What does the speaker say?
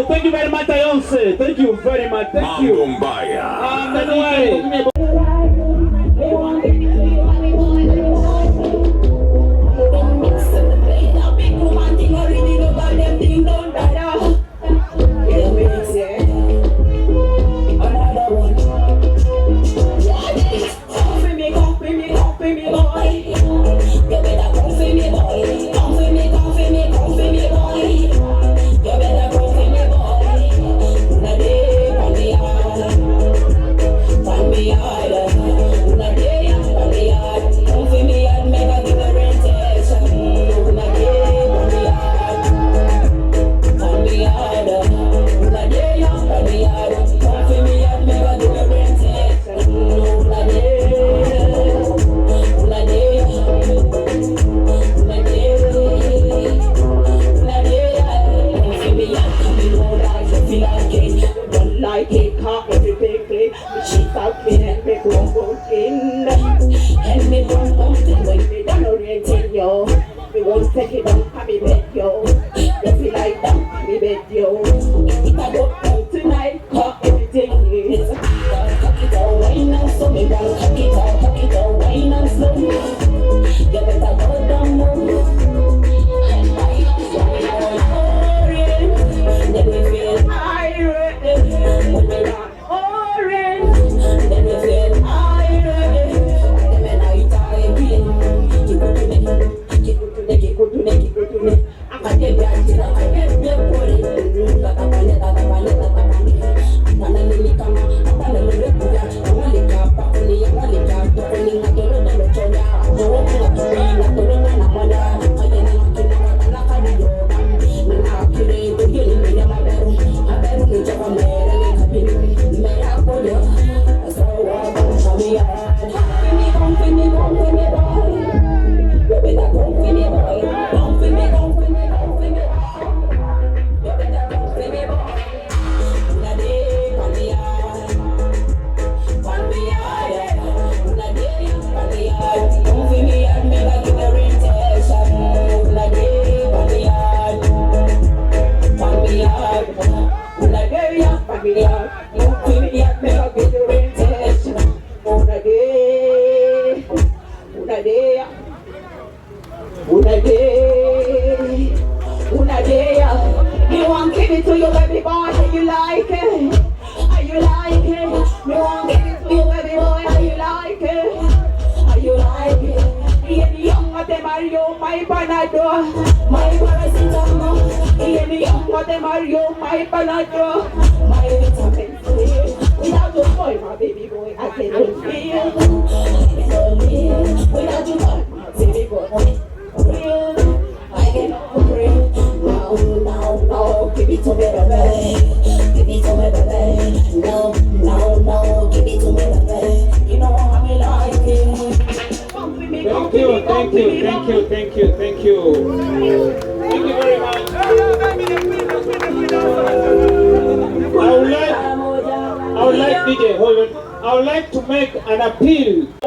Thank you very much, Ayonse. Thank you very much. Thank you. Thank you. my panado, my paracetamol. Hear me up, what them are you, my panado, my vitamin C. Without your boy, my baby boy, I cannot feel. Without your boy, my baby boy, I cannot breathe. No, no, no, give it to me, baby. Give it to me, baby. No, no, no, give it to me, baby. You know how me like it. Thank you, thank you, thank you, thank you, thank you. Thank you very much. I would like DJ, hold it. I would like to make an appeal